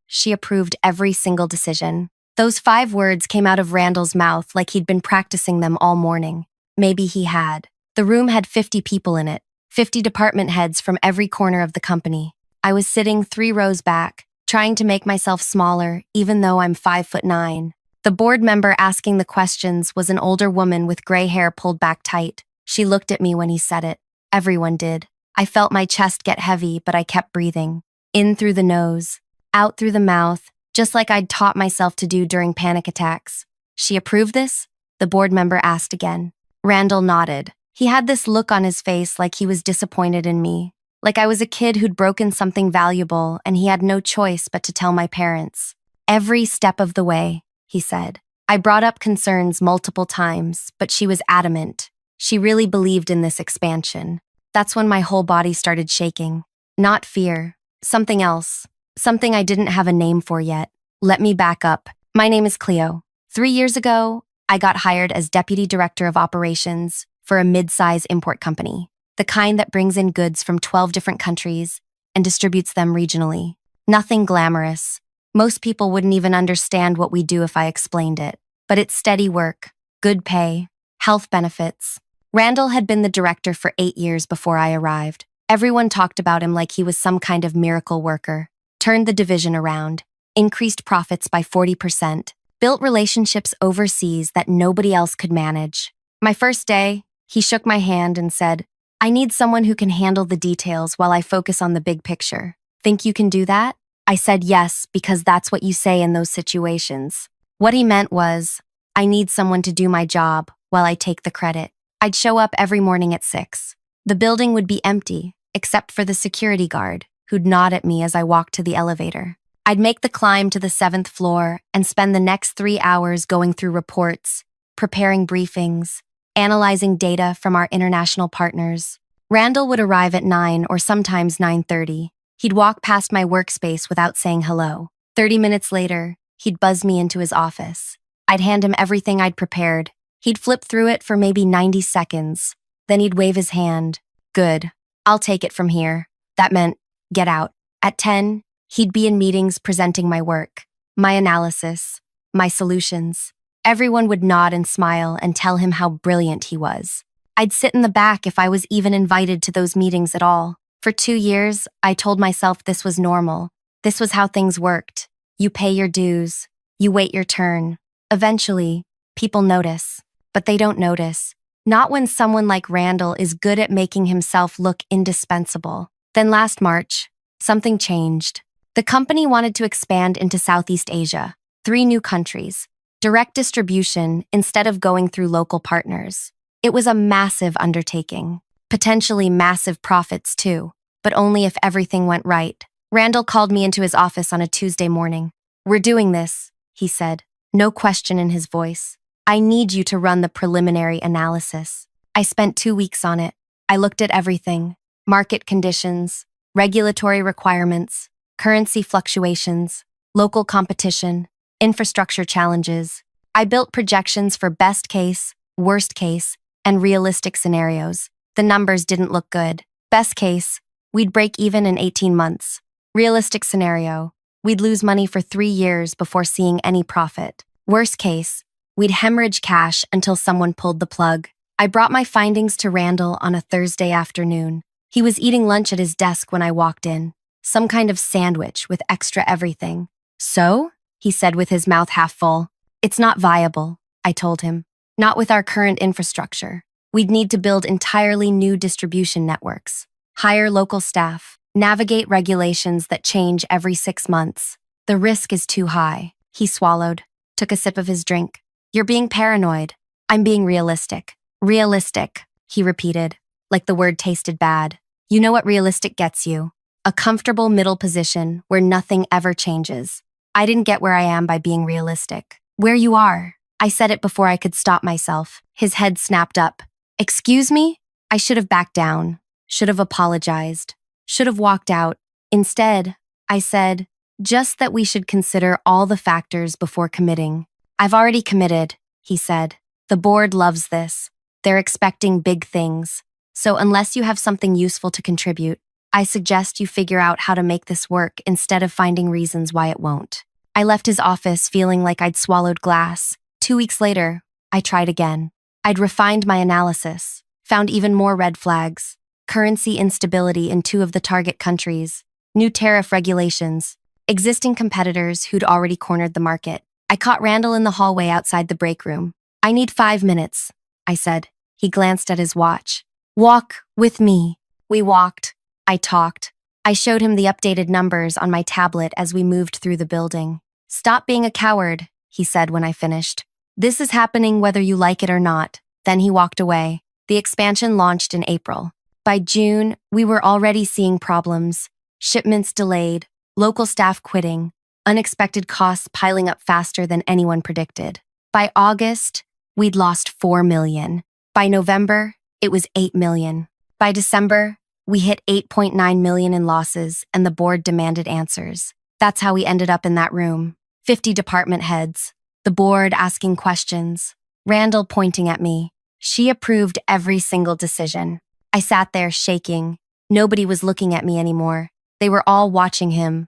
she approved every single decision. Those 5 words came out of Randall's mouth like he'd been practicing them all morning. Maybe he had. The room had 50 people in it, 50 department heads from every corner of the company. I was sitting 3 rows back, trying to make myself smaller, even though I'm 5'9". The board member asking the questions was an older woman with gray hair pulled back tight. She looked at me when he said it. Everyone did. I felt my chest get heavy, but I kept breathing. In through the nose, out through the mouth, just like I'd taught myself to do during panic attacks. She approved this? The board member asked again. Randall nodded. He had this look on his face like he was disappointed in me, like I was a kid who'd broken something valuable and he had no choice but to tell my parents. Every step of the way, he said. I brought up concerns multiple times, but she was adamant. She really believed in this expansion. That's when my whole body started shaking. Not fear. Something else. Something I didn't have a name for yet. Let me back up. My name is Cleo. 3 years ago, I got hired as Deputy Director of Operations for a mid-size import company, the kind that brings in goods from 12 different countries and distributes them regionally. Nothing glamorous. Most people wouldn't even understand what we do if I explained it. But it's steady work, good pay, health benefits. Randall had been the director for 8 years before I arrived. Everyone talked about him like he was some kind of miracle worker. Turned the division around, increased profits by 40%, built relationships overseas that nobody else could manage. My first day, he shook my hand and said, I need someone who can handle the details while I focus on the big picture. Think you can do that? I said yes, because that's what you say in those situations. What he meant was, I need someone to do my job while I take the credit. I'd show up every morning at 6. The building would be empty, except for the security guard, who'd nod at me as I walked to the elevator. I'd make the climb to the 7th floor and spend the next 3 hours going through reports, preparing briefings, analyzing data from our international partners. Randall would arrive at 9 or sometimes 9:30. He'd walk past my workspace without saying hello. 30 minutes later, he'd buzz me into his office. I'd hand him everything I'd prepared. He'd flip through it for maybe 90 seconds. Then he'd wave his hand. Good. I'll take it from here. That meant, get out. At 10, he'd be in meetings presenting my work, my analysis, my solutions. Everyone would nod and smile and tell him how brilliant he was. I'd sit in the back if I was even invited to those meetings at all. For 2 years, I told myself this was normal. This was how things worked. You pay your dues. You wait your turn. Eventually, people notice. But they don't notice. Not when someone like Randall is good at making himself look indispensable. Then last March, something changed. The company wanted to expand into Southeast Asia, 3 new countries, direct distribution instead of going through local partners. It was a massive undertaking, potentially massive profits too, but only if everything went right. Randall called me into his office on a Tuesday morning. We're doing this, he said, no question in his voice. I need you to run the preliminary analysis. I spent 2 weeks on it. I looked at everything, market conditions, regulatory requirements, currency fluctuations, local competition, infrastructure challenges. I built projections for best case, worst case, and realistic scenarios. The numbers didn't look good. Best case, we'd break even in 18 months. Realistic scenario, we'd lose money for 3 years before seeing any profit. Worst case, we'd hemorrhage cash until someone pulled the plug. I brought my findings to Randall on a Thursday afternoon. He was eating lunch at his desk when I walked in. Some kind of sandwich with extra everything. So? He said with his mouth half full. It's not viable, I told him. Not with our current infrastructure. We'd need to build entirely new distribution networks, hire local staff, navigate regulations that change every 6 months. The risk is too high. He swallowed, took a sip of his drink. You're being paranoid. I'm being realistic. Realistic, he repeated, like the word tasted bad. You know what realistic gets you? A comfortable middle position where nothing ever changes. I didn't get where I am by being realistic. Where you are. I said it before I could stop myself. His head snapped up. Excuse me? I should have backed down. Should have apologized. Should have walked out. Instead, I said, just that we should consider all the factors before committing. I've already committed, he said. The board loves this. They're expecting big things. So unless you have something useful to contribute, I suggest you figure out how to make this work instead of finding reasons why it won't. I left his office feeling like I'd swallowed glass. 2 weeks later, I tried again. I'd refined my analysis, found even more red flags. Currency instability in 2 of the target countries, new tariff regulations, existing competitors who'd already cornered the market. I caught Randall in the hallway outside the break room. I need 5 minutes, I said. He glanced at his watch. Walk with me. We walked. I talked. I showed him the updated numbers on my tablet as we moved through the building. Stop being a coward, he said when I finished. This is happening whether you like it or not. Then he walked away. The expansion launched in April. By June, we were already seeing problems. Shipments delayed, local staff quitting, unexpected costs piling up faster than anyone predicted. By August, we'd lost 4 million. By November, it was 8 million. By December, we hit 8.9 million in losses, and the board demanded answers. That's how we ended up in that room. 50 department heads, the board asking questions, Randall pointing at me. She approved every single decision. I sat there shaking. Nobody was looking at me anymore. They were all watching him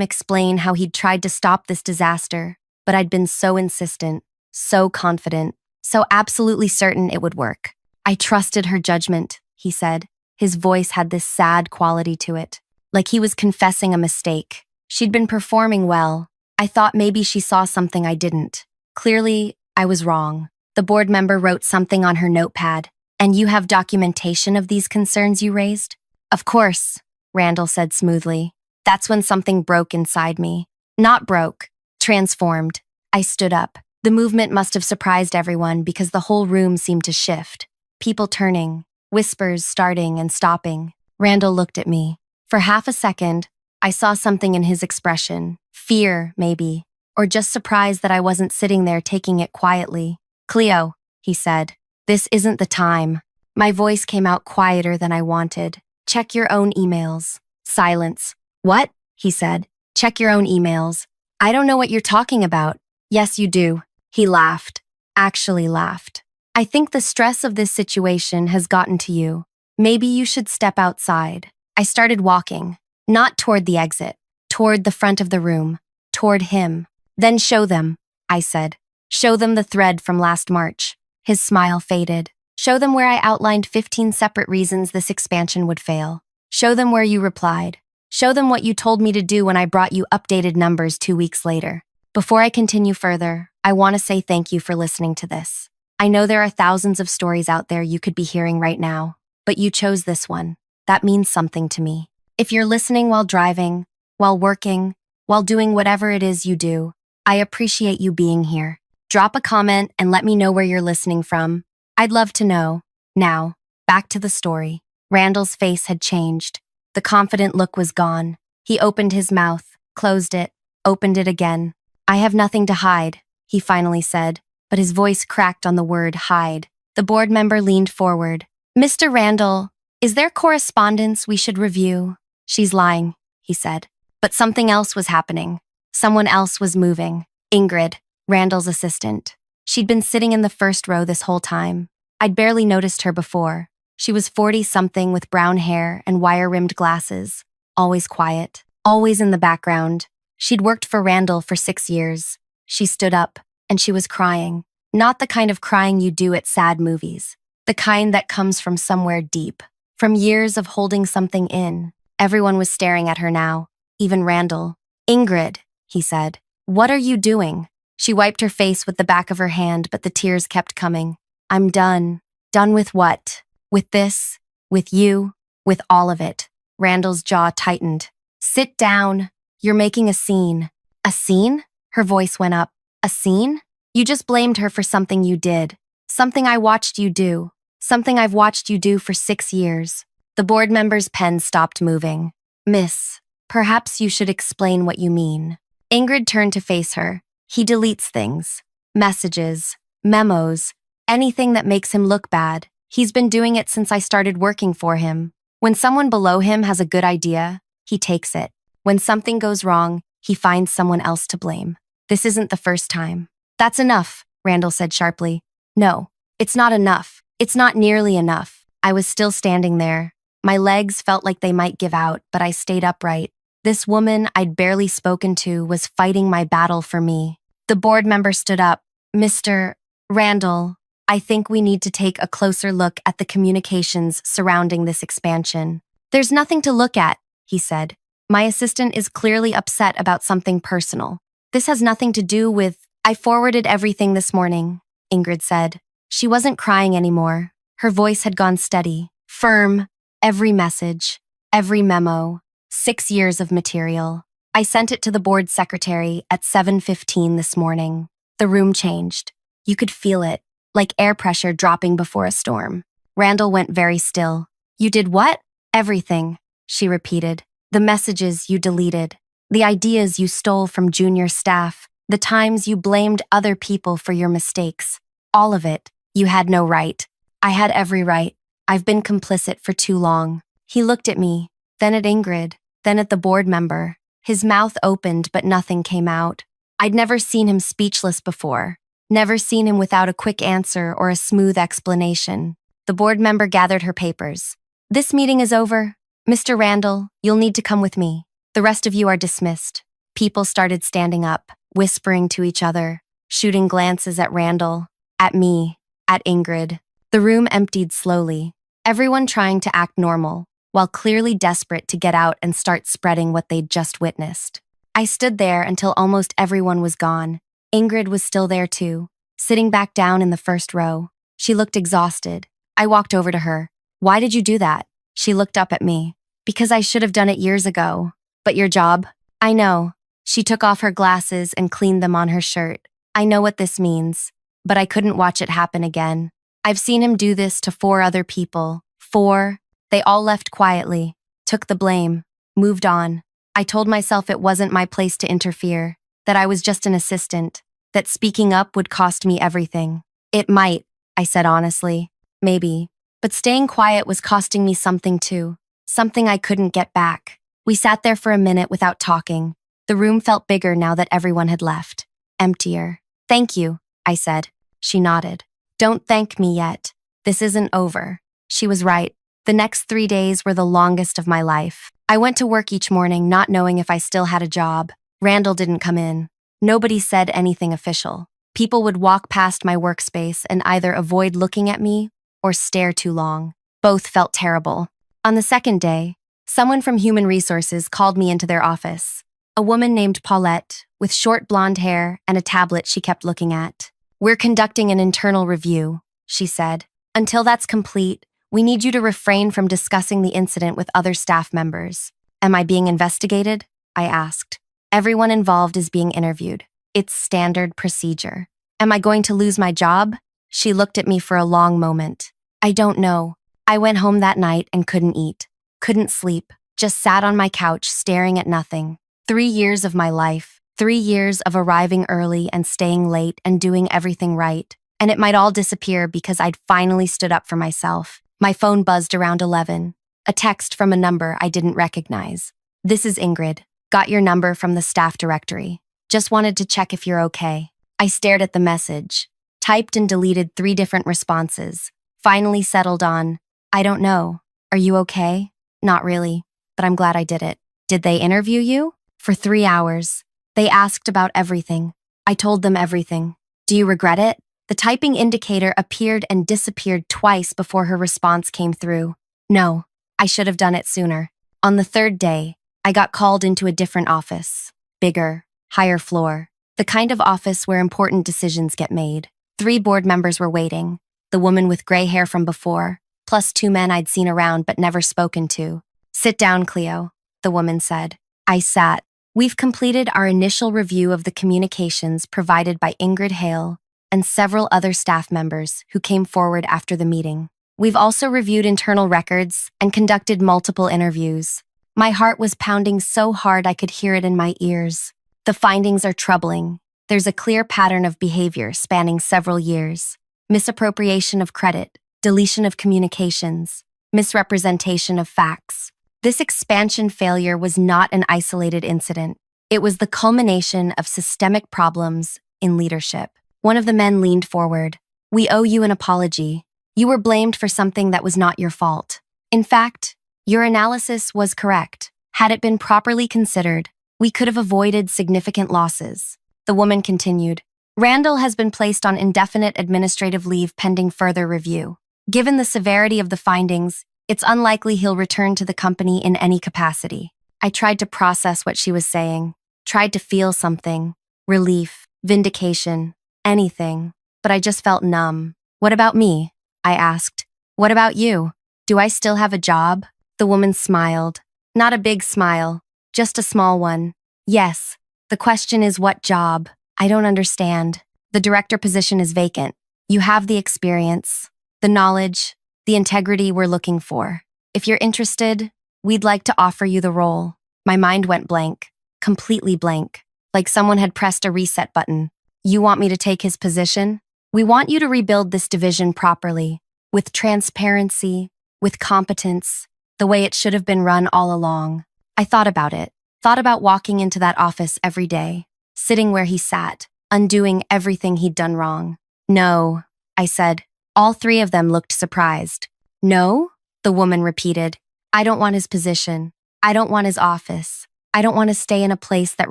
explain how he'd tried to stop this disaster, but I'd been so insistent, so confident, so absolutely certain it would work. I trusted her judgment, he said. His voice had this sad quality to it, like he was confessing a mistake. She'd been performing well. I thought maybe she saw something I didn't. Clearly, I was wrong. The board member wrote something on her notepad. And you have documentation of these concerns you raised? Of course, Randall said smoothly. That's when something broke inside me. Not broke, transformed. I stood up. The movement must have surprised everyone because the whole room seemed to shift. People turning, whispers starting and stopping. Randall looked at me. For half a second, I saw something in his expression. Fear, maybe. Or just surprise that I wasn't sitting there taking it quietly. Cleo, he said. This isn't the time. My voice came out quieter than I wanted. Check your own emails. Silence. What? He said. Check your own emails. I don't know what you're talking about. Yes, you do. He laughed. Actually laughed. I think the stress of this situation has gotten to you. Maybe you should step outside. I started walking. Not toward the exit. Toward the front of the room. Toward him. Then show them, I said. Show them the thread from last March. His smile faded. Show them where I outlined 15 separate reasons this expansion would fail. Show them where you replied. Show them what you told me to do when I brought you updated numbers 2 weeks later. Before I continue further, I want to say thank you for listening to this. I know there are thousands of stories out there you could be hearing right now, but you chose this one. That means something to me. If you're listening while driving, while working, while doing whatever it is you do, I appreciate you being here. Drop a comment and let me know where you're listening from. I'd love to know. Now, back to the story. Randall's face had changed. The confident look was gone. He opened his mouth, closed it, opened it again. I have nothing to hide, he finally said, but his voice cracked on the word hide. The board member leaned forward. Mr. Randall, is there correspondence we should review? She's lying, he said. But something else was happening. Someone else was moving. Ingrid, Randall's assistant. She'd been sitting in the first row this whole time. I'd barely noticed her before. She was 40-something with brown hair and wire-rimmed glasses. Always quiet. Always in the background. She'd worked for Randall for 6 years. She stood up, and she was crying. Not the kind of crying you do at sad movies. The kind that comes from somewhere deep. From years of holding something in. Everyone was staring at her now. Even Randall. Ingrid, he said. What are you doing? She wiped her face with the back of her hand, but the tears kept coming. I'm done. Done with what? With this? With you? With all of it. Randall's jaw tightened. Sit down. You're making a scene. A scene? Her voice went up. A scene? You just blamed her for something you did. Something I watched you do. Something I've watched you do for 6 years. The board member's pen stopped moving. Miss, perhaps you should explain what you mean. Ingrid turned to face her. He deletes things. Messages. Memos. Anything that makes him look bad. He's been doing it since I started working for him. When someone below him has a good idea, he takes it. When something goes wrong, he finds someone else to blame. This isn't the first time. That's enough, Randall said sharply. No, it's not enough. It's not nearly enough. I was still standing there, My legs felt like they might give out, but I stayed upright. This woman I'd barely spoken to was fighting my battle for me. The board member stood up. Mr. Randall, I think we need to take a closer look at the communications surrounding this expansion. There's nothing to look at, he said. My assistant is clearly upset about something personal. This has nothing to do with— I forwarded everything this morning, Ingrid said. She wasn't crying anymore. Her voice had gone steady, firm. Every message, every memo, 6 years of material. I sent it to the board secretary at 7:15 this morning. The room changed. You could feel it, like air pressure dropping before a storm. Randall went very still. You did what? Everything, she repeated. The messages you deleted, the ideas you stole from junior staff, the times you blamed other people for your mistakes. All of it. You had no right. I had every right. I've been complicit for too long. He looked at me, then at Ingrid, then at the board member. His mouth opened, but nothing came out. I'd never seen him speechless before, never seen him without a quick answer or a smooth explanation. The board member gathered her papers. This meeting is over. Mr. Randall, you'll need to come with me. The rest of you are dismissed. People started standing up, whispering to each other, shooting glances at Randall, at me, at Ingrid. The room emptied slowly, everyone trying to act normal, while clearly desperate to get out and start spreading what they'd just witnessed. I stood there until almost everyone was gone. Ingrid was still there too, sitting back down in the first row. She looked exhausted. I walked over to her. Why did you do that? She looked up at me. Because I should have done it years ago. But your job? I know. She took off her glasses and cleaned them on her shirt. I know what this means, but I couldn't watch it happen again. I've seen him do this to 4 other people. 4. They all left quietly, took the blame, moved on. I told myself it wasn't my place to interfere, that I was just an assistant, that speaking up would cost me everything. It might, I said honestly. Maybe. But staying quiet was costing me something too. Something I couldn't get back. We sat there for a minute without talking. The room felt bigger now that everyone had left. Emptier. Thank you, I said. She nodded. Don't thank me yet. This isn't over. She was right. The next 3 days were the longest of my life. I went to work each morning not knowing if I still had a job. Randall didn't come in. Nobody said anything official. People would walk past my workspace and either avoid looking at me or stare too long. Both felt terrible. On the second day, someone from Human Resources called me into their office. A woman named Paulette, with short blonde hair and a tablet she kept looking at. We're conducting an internal review, she said. Until that's complete, we need you to refrain from discussing the incident with other staff members. Am I being investigated? I asked. Everyone involved is being interviewed. It's standard procedure. Am I going to lose my job? She looked at me for a long moment. I don't know. I went home that night and couldn't eat, couldn't sleep, just sat on my couch staring at nothing. 3 years of my life, 3 years of arriving early and staying late and doing everything right. And it might all disappear because I'd finally stood up for myself. My phone buzzed around 11. A text from a number I didn't recognize. This is Ingrid. Got your number from the staff directory. Just wanted to check if you're okay. I stared at the message, typed and deleted 3 different responses. Finally settled on, I don't know. Are you okay? Not really, but I'm glad I did it. Did they interview you? For 3 hours. They asked about everything. I told them everything. Do you regret it? The typing indicator appeared and disappeared twice before her response came through. No, I should have done it sooner. On the 3rd day, I got called into a different office. Bigger, higher floor. The kind of office where important decisions get made. 3 board members were waiting. The woman with gray hair from before, plus 2 men I'd seen around but never spoken to. Sit down, Cleo, the woman said. I sat. We've completed our initial review of the communications provided by Ingrid Hale and several other staff members who came forward after the meeting. We've also reviewed internal records and conducted multiple interviews. My heart was pounding so hard I could hear it in my ears. The findings are troubling. There's a clear pattern of behavior spanning several years. Misappropriation of credit, deletion of communications, misrepresentation of facts. This expansion failure was not an isolated incident. It was the culmination of systemic problems in leadership. One of the men leaned forward. We owe you an apology. You were blamed for something that was not your fault. In fact, Your analysis was correct. Had it been properly considered, we could have avoided significant losses. The woman continued. Randall has been placed on indefinite administrative leave pending further review. Given the severity of the findings, it's unlikely he'll return to the company in any capacity. I tried to process what she was saying, tried to feel something, relief, vindication, anything, but I just felt numb. What about me? I asked. What about you? Do I still have a job? The woman smiled. Not a big smile, just a small one. Yes. The question is what job? I don't understand. The director position is vacant. You have the experience, the knowledge, the integrity we're looking for. If you're interested, we'd like to offer you the role. My mind went blank, completely blank, like someone had pressed a reset button. You want me to take his position? We want you to rebuild this division properly, with transparency, with competence, the way it should have been run all along. I thought about it, thought about walking into that office every day, sitting where he sat, undoing everything he'd done wrong. No, I said. All three of them looked surprised. No? The woman repeated. I don't want his position. I don't want his office. I don't want to stay in a place that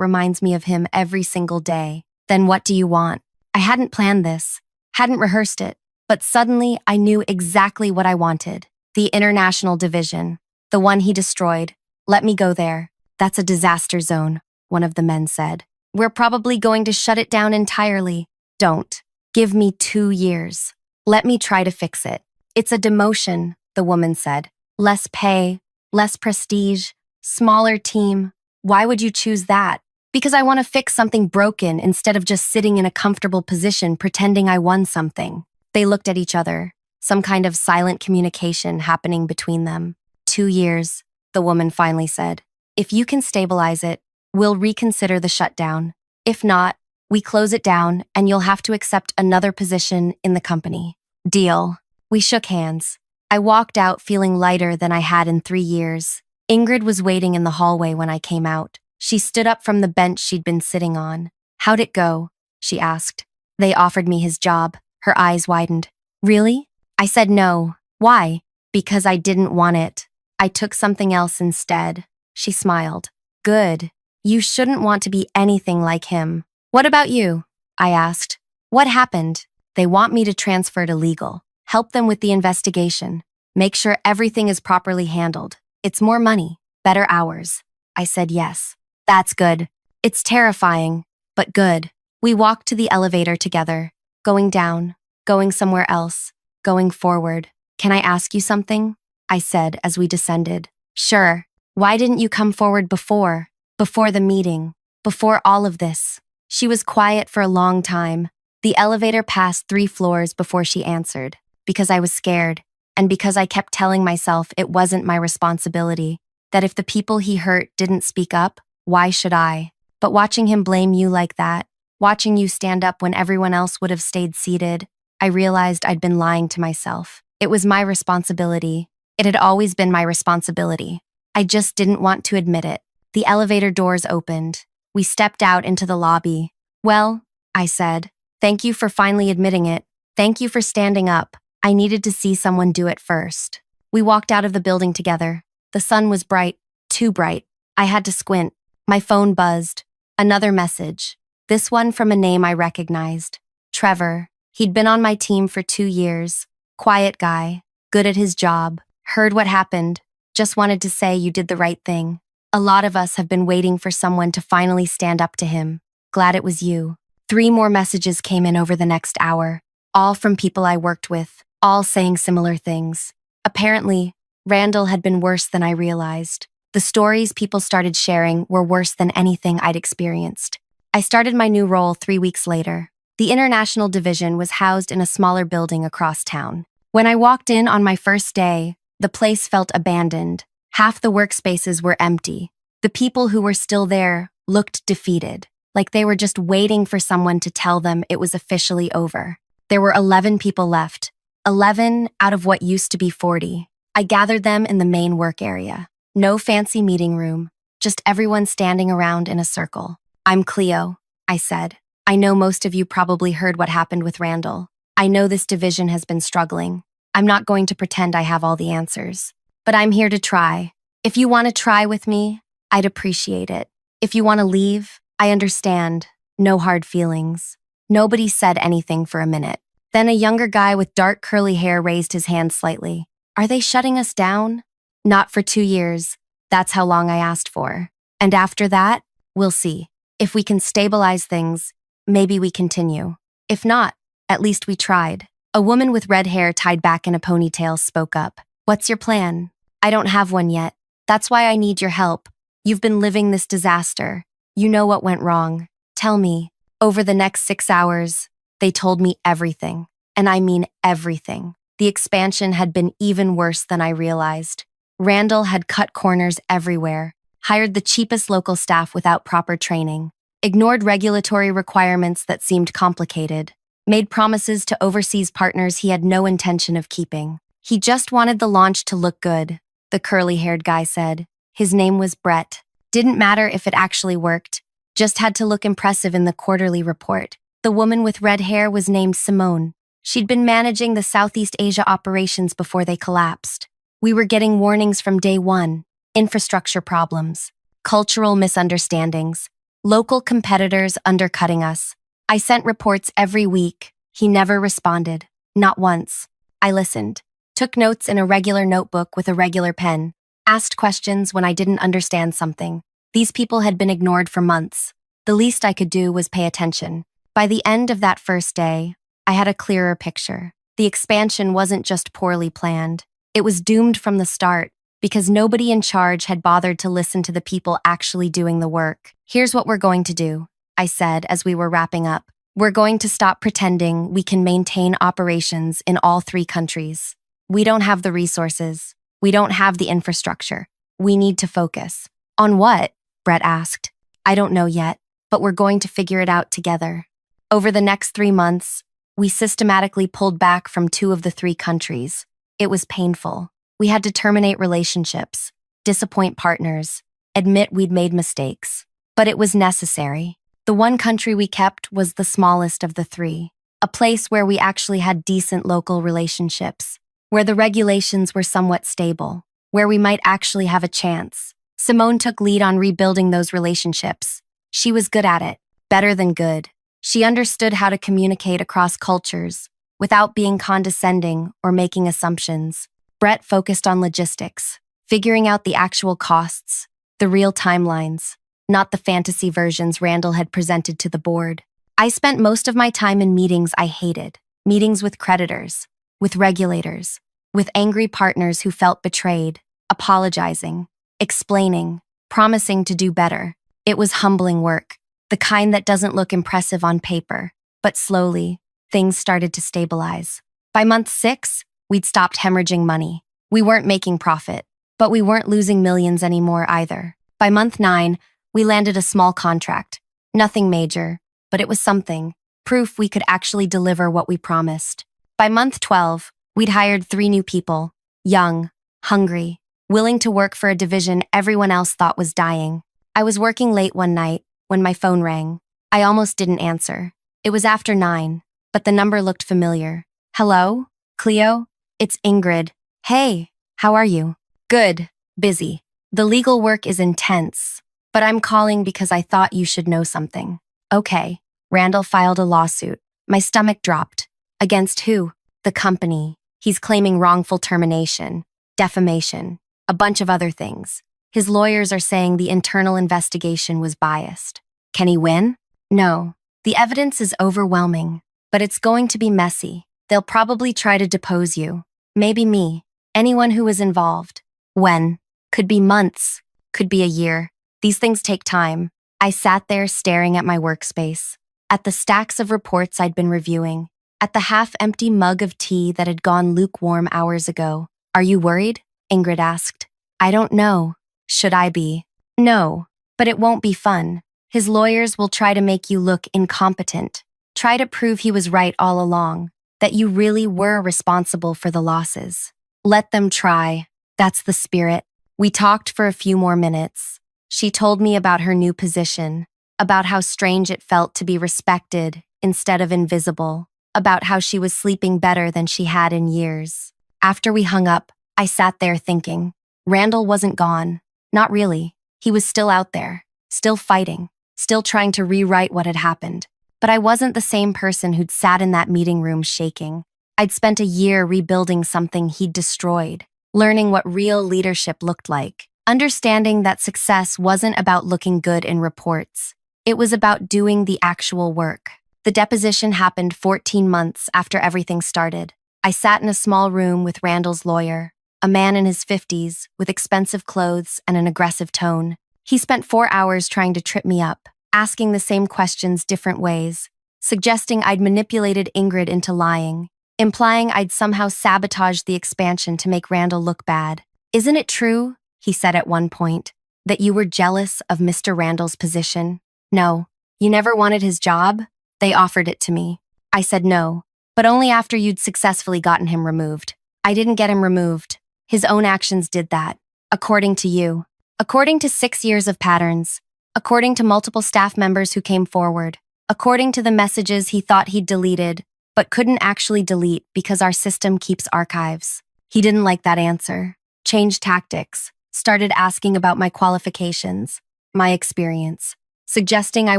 reminds me of him every single day. Then what do you want? I hadn't planned this, hadn't rehearsed it, but suddenly I knew exactly what I wanted. The international division, the one he destroyed. Let me go there. That's a disaster zone, one of the men said. We're probably going to shut it down entirely. Don't. Give me 2 years. Let me try to fix it. It's a demotion, the woman said. Less pay, less prestige, smaller team. Why would you choose that? Because I want to fix something broken instead of just sitting in a comfortable position pretending I won something. They looked at each other, some kind of silent communication happening between them. 2 years, the woman finally said. If you can stabilize it, we'll reconsider the shutdown. If not, we close it down and you'll have to accept another position in the company. Deal. We shook hands. I walked out feeling lighter than I had in 3 years. Ingrid was waiting in the hallway when I came out. She stood up from the bench she'd been sitting on. How'd it go? She asked. They offered me his job. Her eyes widened. Really? I said no. Why? Because I didn't want it. I took something else instead. She smiled. Good. You shouldn't want to be anything like him. What about you? I asked. What happened? They want me to transfer to legal, help them with the investigation, make sure everything is properly handled. It's more money, better hours. I said yes. That's good. It's terrifying, but good. We walked to the elevator together, going down, going somewhere else, going forward. Can I ask you something? I said as we descended. Sure. Why didn't you come forward before the meeting, before all of this? She was quiet for a long time. The elevator passed 3 floors before she answered, because I was scared, and because I kept telling myself it wasn't my responsibility, that if the people he hurt didn't speak up, why should I? But watching him blame you like that, watching you stand up when everyone else would have stayed seated, I realized I'd been lying to myself. It was my responsibility. It had always been my responsibility. I just didn't want to admit it. The elevator doors opened. We stepped out into the lobby. Well, I said, thank you for finally admitting it. Thank you for standing up. I needed to see someone do it first. We walked out of the building together. The sun was bright, too bright. I had to squint. My phone buzzed. Another message. This one from a name I recognized. Trevor. He'd been on my team for 2 years. Quiet guy. Good at his job. Heard what happened. Just wanted to say you did the right thing. A lot of us have been waiting for someone to finally stand up to him. Glad it was you. 3 more messages came in over the next hour, all from people I worked with, all saying similar things. Apparently, Randall had been worse than I realized. The stories people started sharing were worse than anything I'd experienced. I started my new role 3 weeks later. The international division was housed in a smaller building across town. When I walked in on my first day, the place felt abandoned. Half the workspaces were empty. The people who were still there looked defeated, like they were just waiting for someone to tell them it was officially over. There were 11 people left, 11 out of what used to be 40. I gathered them in the main work area. No fancy meeting room, just everyone standing around in a circle. I'm Cleo, I said. I know most of you probably heard what happened with Randall. I know this division has been struggling. I'm not going to pretend I have all the answers. but I'm here to try. If you want to try with me, I'd appreciate it. If you want to leave, I understand. No hard feelings. Nobody said anything for a minute. Then a younger guy with dark curly hair raised his hand slightly. Are they shutting us down? Not for 2 years. That's how long I asked for. And after that, we'll see. If we can stabilize things, maybe we continue. If not, at least we tried. A woman with red hair tied back in a ponytail spoke up. What's your plan? I don't have one yet. That's why I need your help. You've been living this disaster. You know what went wrong. Tell me. Over the next 6 hours, they told me everything. And I mean everything. The expansion had been even worse than I realized. Randall had cut corners everywhere, hired the cheapest local staff without proper training, ignored regulatory requirements that seemed complicated, made promises to overseas partners he had no intention of keeping. He just wanted the launch to look good, the curly-haired guy said. His name was Brett. Didn't matter if it actually worked, just had to look impressive in the quarterly report. The woman with red hair was named Simone. She'd been managing the Southeast Asia operations before they collapsed. We were getting warnings from day one: infrastructure problems, cultural misunderstandings, local competitors undercutting us. I sent reports every week. He never responded. Not once. I listened, took notes in a regular notebook with a regular pen, asked questions when I didn't understand something. These people had been ignored for months. The least I could do was pay attention. By the end of that first day, I had a clearer picture. The expansion wasn't just poorly planned. It was doomed from the start because nobody in charge had bothered to listen to the people actually doing the work. Here's what we're going to do, I said as we were wrapping up. We're going to stop pretending we can maintain operations in all 3 countries. We don't have the resources. We don't have the infrastructure. We need to focus. On what? Brett asked. I don't know yet, but we're going to figure it out together. Over the next 3 months, we systematically pulled back from 2 of the 3 countries. It was painful. We had to terminate relationships, disappoint partners, admit we'd made mistakes. But it was necessary. The one country we kept was the smallest of the 3, a place where we actually had decent local relationships, where the regulations were somewhat stable, where we might actually have a chance. Simone took lead on rebuilding those relationships. She was good at it, better than good. She understood how to communicate across cultures without being condescending or making assumptions. Brett focused on logistics, figuring out the actual costs, the real timelines, not the fantasy versions Randall had presented to the board. I spent most of my time in meetings I hated, meetings with creditors, with regulators, with angry partners who felt betrayed, apologizing, explaining, promising to do better. It was humbling work, the kind that doesn't look impressive on paper, but slowly, things started to stabilize. By month 6, we'd stopped hemorrhaging money. We weren't making profit, but we weren't losing millions anymore either. By month 9, we landed a small contract. Nothing major, but it was something. Proof we could actually deliver what we promised. By month 12, we'd hired 3 new people. Young, hungry, willing to work for a division everyone else thought was dying. I was working late one night when my phone rang. I almost didn't answer. It was after 9, but the number looked familiar. Hello? Cleo? It's Ingrid. Hey, how are you? Good. Busy. The legal work is intense, but I'm calling because I thought you should know something. Okay. Randall filed a lawsuit. My stomach dropped. Against who? The company. He's claiming wrongful termination, defamation, a bunch of other things. His lawyers are saying the internal investigation was biased. Can he win? No. The evidence is overwhelming, but it's going to be messy. They'll probably try to depose you. Maybe me. Anyone who was involved. When? Could be months. Could be a year. These things take time. I sat there staring at my workspace, at the stacks of reports I'd been reviewing, at the half-empty mug of tea that had gone lukewarm hours ago. Are you worried? Ingrid asked. I don't know. Should I be? No, but it won't be fun. His lawyers will try to make you look incompetent, try to prove he was right all along, that you really were responsible for the losses. Let them try. That's the spirit. We talked for a few more minutes. She told me about her new position, about how strange it felt to be respected instead of invisible, about how she was sleeping better than she had in years. After we hung up, I sat there thinking, Randall wasn't gone. Not really. He was still out there, still fighting, still trying to rewrite what had happened. But I wasn't the same person who'd sat in that meeting room shaking. I'd spent a year rebuilding something he'd destroyed, learning what real leadership looked like, understanding that success wasn't about looking good in reports. It was about doing the actual work. The deposition happened 14 months after everything started. I sat in a small room with Randall's lawyer, a man in his 50s with expensive clothes and an aggressive tone. He spent 4 hours trying to trip me up, asking the same questions different ways, suggesting I'd manipulated Ingrid into lying, implying I'd somehow sabotaged the expansion to make Randall look bad. "Isn't it true," he said at one point, "that you were jealous of Mr. Randall's position?" "No. You never wanted his job?" "They offered it to me." I said no, but only after you'd successfully gotten him removed. "I didn't get him removed. His own actions did that. According to you. According to 6 years of patterns. According to multiple staff members who came forward. According to the messages he thought he'd deleted, but couldn't actually delete because our system keeps archives." He didn't like that answer. Changed tactics. Started asking about my qualifications, my experience, suggesting I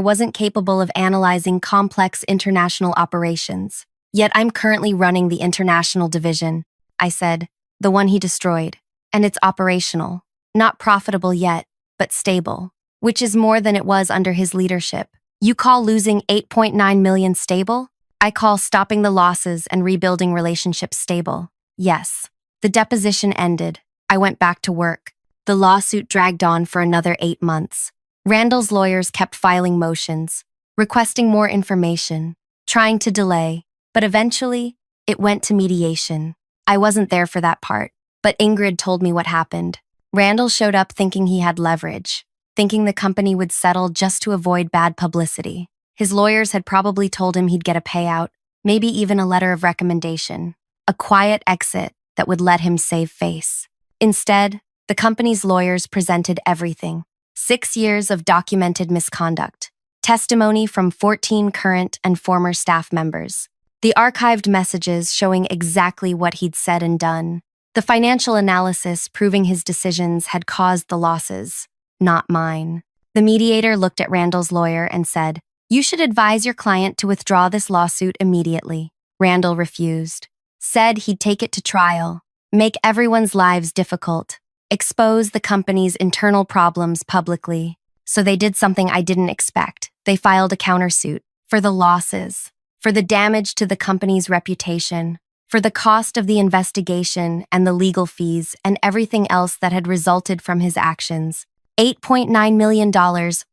wasn't capable of analyzing complex international operations. "Yet I'm currently running the international division," I said, "the one he destroyed. And it's operational. Not profitable yet, but stable, which is more than it was under his leadership. You call losing 8.9 million stable? I call stopping the losses and rebuilding relationships stable. Yes." The deposition ended. I went back to work. The lawsuit dragged on for another 8 months. Randall's lawyers kept filing motions, requesting more information, trying to delay, but eventually, it went to mediation. I wasn't there for that part, but Ingrid told me what happened. Randall showed up thinking he had leverage, thinking the company would settle just to avoid bad publicity. His lawyers had probably told him he'd get a payout, maybe even a letter of recommendation, a quiet exit that would let him save face. Instead, the company's lawyers presented everything: 6 years of documented misconduct, testimony from 14 current and former staff members, the archived messages showing exactly what he'd said and done, the financial analysis proving his decisions had caused the losses, not mine. The mediator looked at Randall's lawyer and said, "You should advise your client to withdraw this lawsuit immediately." Randall refused, said he'd take it to trial, make everyone's lives difficult, expose the company's internal problems publicly. So they did something I didn't expect. They filed a countersuit for the losses, for the damage to the company's reputation, for the cost of the investigation and the legal fees and everything else that had resulted from his actions. $8.9 million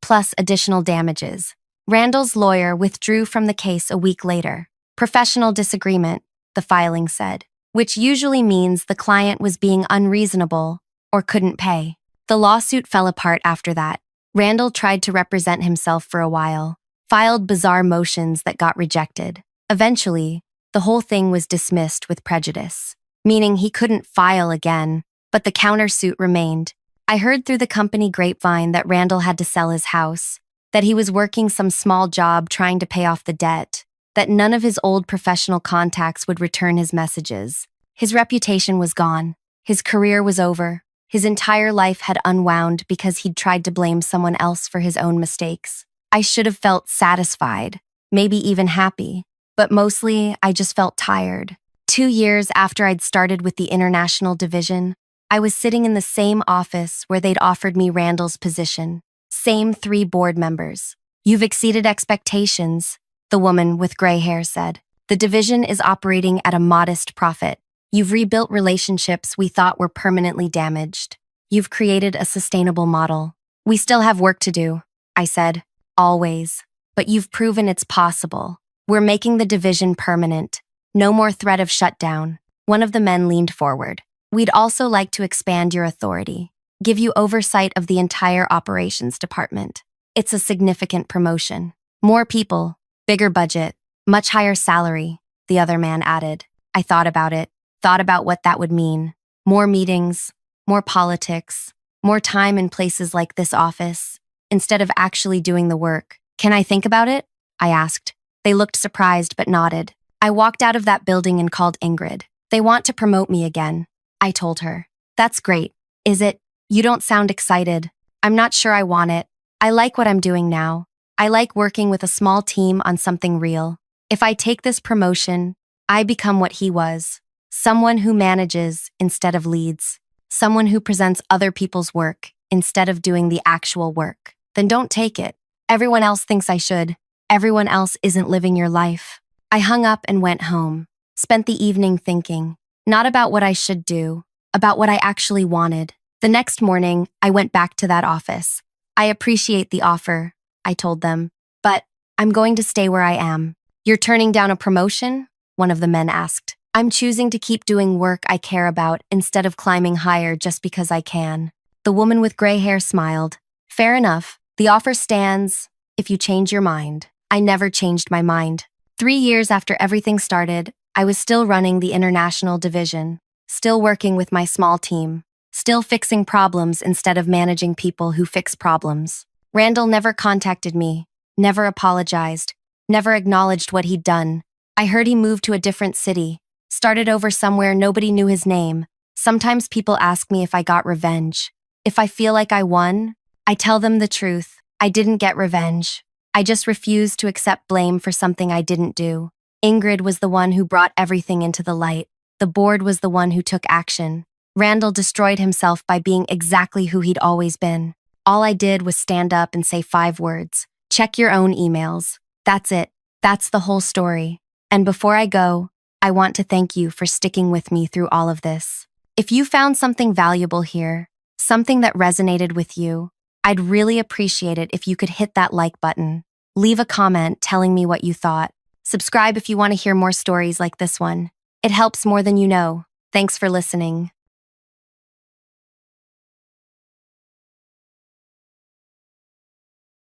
plus additional damages. Randall's lawyer withdrew from the case a week later. Professional disagreement, the filing said, which usually means the client was being unreasonable or couldn't pay. The lawsuit fell apart after that. Randall tried to represent himself for a while, filed bizarre motions that got rejected. Eventually, the whole thing was dismissed with prejudice, meaning he couldn't file again, but the countersuit remained. I heard through the company grapevine that Randall had to sell his house, that he was working some small job trying to pay off the debt, that none of his old professional contacts would return his messages. His reputation was gone. His career was over. His entire life had unwound because he'd tried to blame someone else for his own mistakes. I should have felt satisfied, maybe even happy, but mostly I just felt tired. 2 years after I'd started with the international division, I was sitting in the same office where they'd offered me Randall's position. Same 3 board members. "You've exceeded expectations," the woman with gray hair said. "The division is operating at a modest profit. You've rebuilt relationships we thought were permanently damaged. You've created a sustainable model. We still have work to do," I said. "Always. But you've proven it's possible. We're making the division permanent. No more threat of shutdown." One of the men leaned forward. "We'd also like to expand your authority, give you oversight of the entire operations department. It's a significant promotion. More people, bigger budget, much higher salary," the other man added. I thought about it, thought about what that would mean. More meetings, more politics, more time in places like this office, instead of actually doing the work. "Can I think about it?" I asked. They looked surprised but nodded. I walked out of that building and called Ingrid. "They want to promote me again," I told her. "That's great. Is it? You don't sound excited. I'm not sure I want it. I like what I'm doing now. I like working with a small team on something real. If I take this promotion, I become what he was. Someone who manages instead of leads. Someone who presents other people's work instead of doing the actual work. Then don't take it. Everyone else thinks I should. Everyone else isn't living your life. I hung up and went home. Spent the evening thinking, not about what I should do, about what I actually wanted. The next morning, I went back to that office. I appreciate the offer, I told them, but I'm going to stay where I am. You're turning down a promotion? One of the men asked. I'm choosing to keep doing work I care about instead of climbing higher just because I can. The woman with gray hair smiled. Fair enough. The offer stands if you change your mind. I never changed my mind. 3 years after everything started, I was still running the international division, still working with my small team, still fixing problems instead of managing people who fix problems. Randall never contacted me, never apologized, never acknowledged what he'd done. I heard he moved to a different city, started over somewhere nobody knew his name. Sometimes people ask me if I got revenge. If I feel like I won, I tell them the truth. I didn't get revenge. I just refused to accept blame for something I didn't do. Ingrid was the one who brought everything into the light. The board was the one who took action. Randall destroyed himself by being exactly who he'd always been. All I did was stand up and say 5 words. Check your own emails. That's it. That's the whole story. And before I go, I want to thank you for sticking with me through all of this. If you found something valuable here, something that resonated with you, I'd really appreciate it if you could hit that like button. Leave a comment telling me what you thought. Subscribe if you want to hear more stories like this one. It helps more than you know. Thanks for listening.